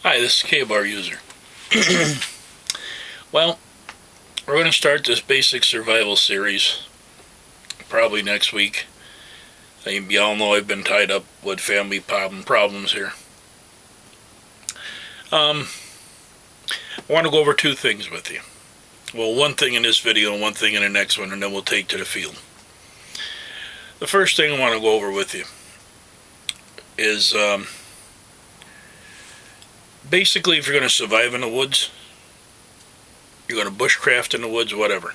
Hi, this is K-Bar user. Well, we're going to start this basic survival series probably next week. You all know I've been tied up with family problems here. I want to go over two things with you. Well, one thing in this video and one thing in the next one, and then we'll take to the field. The first thing I want to go over with you is basically if you're going to survive in the woods, you're going to bushcraft in the woods, whatever.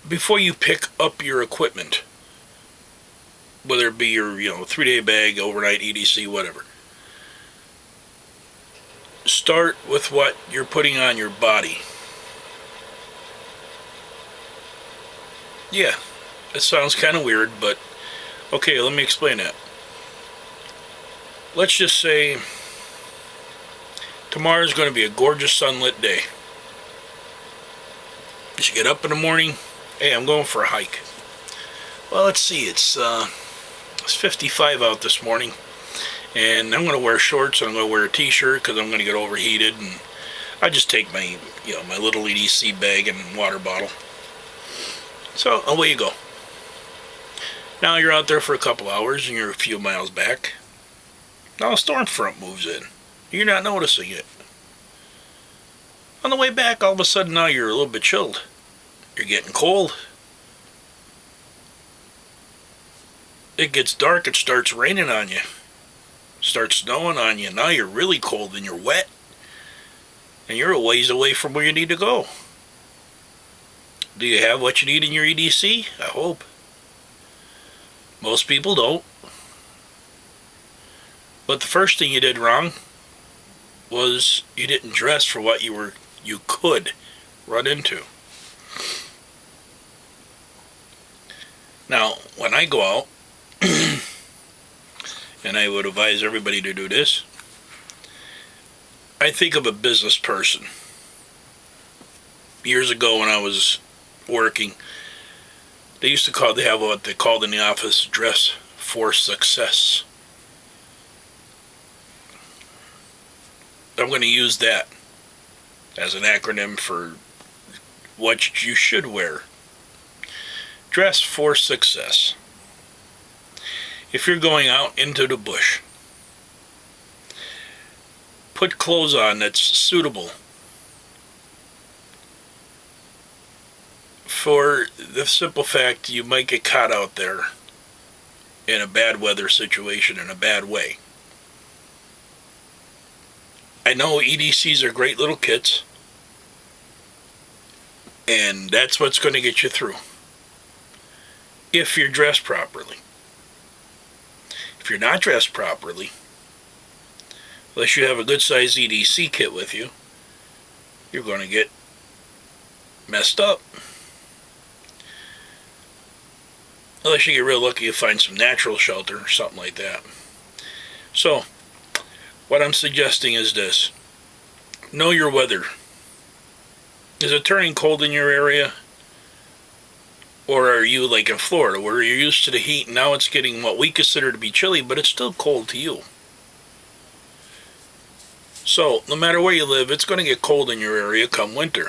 Before you pick up your equipment, whether it be your 3-day bag, overnight EDC, whatever, start with what you're putting on your body. Yeah, it sounds kind of weird, but okay, let me explain that. Let's just say tomorrow's going to be a gorgeous sunlit day. You get up in the morning, hey, I'm going for a hike. Well, let's see, it's 55 out this morning, and I'm going to wear shorts and I'm going to wear a t-shirt because I'm going to get overheated, and I just take my my little EDC bag and water bottle. So away you go. Now you're out there for a couple hours and you're a few miles back. Now a storm front moves in. You're not noticing it. On the way back, all of a sudden now you're a little bit chilled. You're getting cold. It gets dark, it starts raining on you. Starts snowing on you. Now you're really cold and you're wet. And you're a ways away from where you need to go. Do you have what you need in your EDC? I hope. Most people don't. But the first thing you did wrong was you didn't dress for what you could run into. Now, when I go out, and I would advise everybody to do this, I think of a business person. Years ago when I was working, they have what they called in the office dress for success. I'm going to use that as an acronym for what you should wear. Dress for success. If you're going out into the bush, put clothes on that's suitable for the simple fact you might get caught out there in a bad weather situation in a bad way. I know EDCs are great little kits, and that's what's going to get you through if you're dressed properly. If you're not dressed properly, unless you have a good size EDC kit with you, you're going to get messed up. Unless you get real lucky, you find some natural shelter or something like that. So, what I'm suggesting is this. Know your weather. Is it turning cold in your area? Or are you like in Florida where you're used to the heat and now it's getting what we consider to be chilly, but it's still cold to you? So, no matter where you live, it's going to get cold in your area come winter.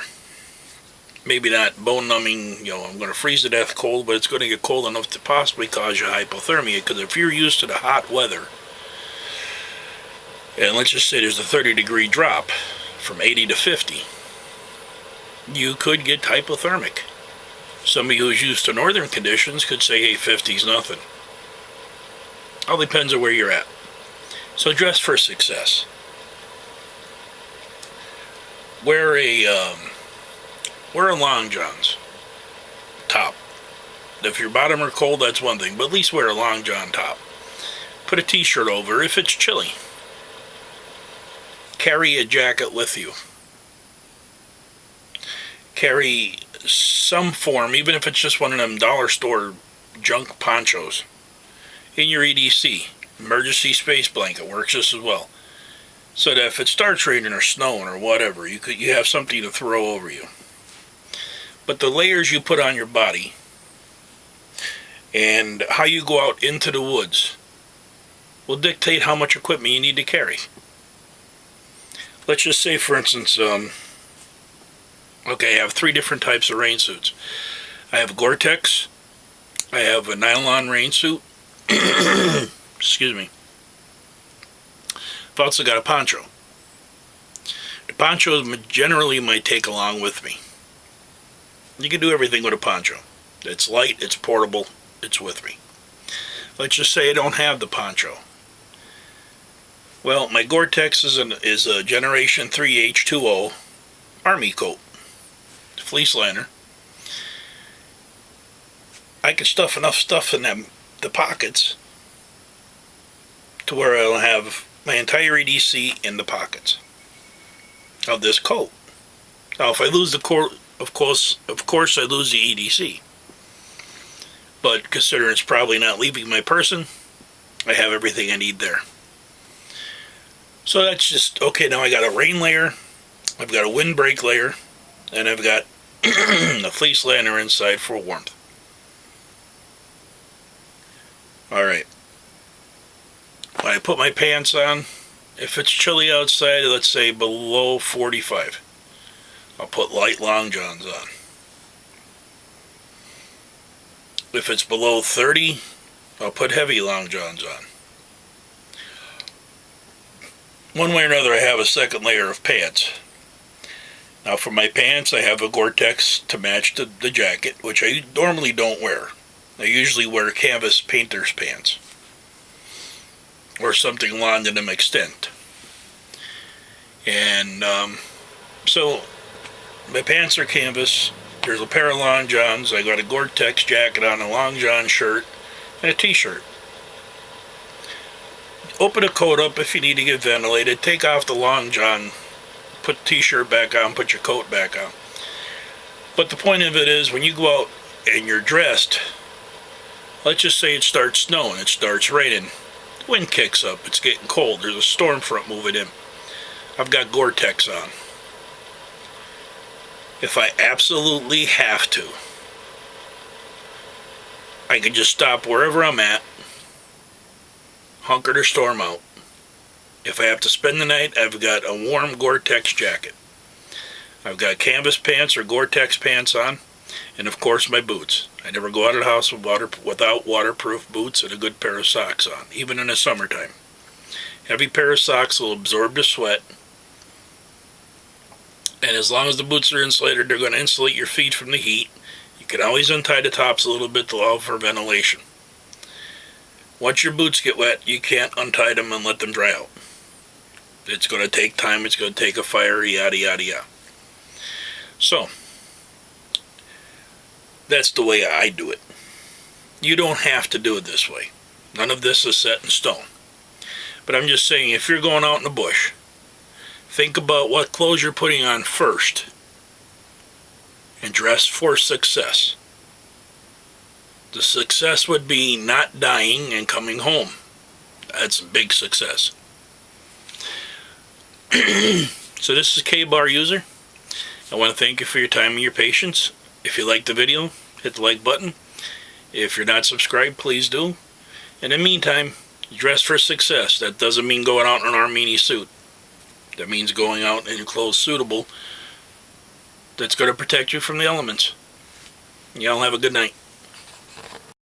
Maybe not bone-numbing, I'm going to freeze to death cold, but it's going to get cold enough to possibly cause you hypothermia, because if you're used to the hot weather, and let's just say there's a 30-degree drop from 80 to 50, you could get hypothermic. Somebody who's used to northern conditions could say, hey, 50's nothing. All depends on where you're at. So dress for success. Wear a long johns top. If your bottom are cold, that's one thing, but at least wear a long john top. Put a t-shirt over if it's chilly. Carry a jacket with you. Carry some form, even if it's just one of them dollar store junk ponchos, in your EDC. Emergency space blanket works just as well. So that if it starts raining or snowing or whatever, you have something to throw over you. But the layers you put on your body and how you go out into the woods will dictate how much equipment you need to carry. Let's just say, for instance, okay, I have 3 different types of rain suits. I have Gore-Tex, I have a nylon rain suit, excuse me. I've also got a poncho. The poncho is generally my take along with me. You can do everything with a poncho. It's light, it's portable, it's with me. Let's just say I don't have the poncho. Well, my Gore-Tex is a Generation 3 H2O Army coat, fleece liner. I can stuff enough stuff in the pockets to where I'll have my entire EDC in the pockets of this coat. Now, if I lose the core, of course, I lose the EDC. But considering it's probably not leaving my person, I have everything I need there. So that's just, okay, now I got a rain layer, I've got a windbreak layer, and I've got a fleece liner inside for warmth. Alright. When I put my pants on, if it's chilly outside, let's say below 45, I'll put light long johns on. If it's below 30, I'll put heavy long johns on. One way or another, I have a second layer of pants. Now for my pants, I have a Gore-Tex to match the jacket, which I normally don't wear. I usually wear canvas painter's pants, or something along to them extent. And so my pants are canvas. There's a pair of long johns. I got a Gore-Tex jacket on, a long john shirt, and a t-shirt. Open a coat up if you need to get ventilated. Take off the long john, put the t-shirt back on, put your coat back on. But the point of it is, when you go out and you're dressed, let's just say it starts snowing, it starts raining, the wind kicks up, it's getting cold, there's a storm front moving in. I've got Gore-Tex on. If I absolutely have to, I can just stop wherever I'm at, hunker or storm out. If I have to spend the night, I've got a warm Gore-Tex jacket. I've got canvas pants or Gore-Tex pants on, and of course my boots. I never go out of the house without waterproof boots and a good pair of socks on, even in the summertime. Heavy pair of socks will absorb the sweat, and as long as the boots are insulated, they're going to insulate your feet from the heat. You can always untie the tops a little bit to allow for ventilation. Once your boots get wet, you can't untie them and let them dry out. It's going to take time, it's going to take a fire, yada yada yada. So, that's the way I do it. You don't have to do it this way. None of this is set in stone. But I'm just saying, if you're going out in the bush, think about what clothes you're putting on first and dress for success. The success would be not dying and coming home. That's a big success. So this is K-Bar User. I want to thank you for your time and your patience. If you liked the video, hit the like button. If you're not subscribed, please do. In the meantime, dress for success. That doesn't mean going out in an Armani suit. That means going out in clothes suitable that's going to protect you from the elements. Y'all have a good night.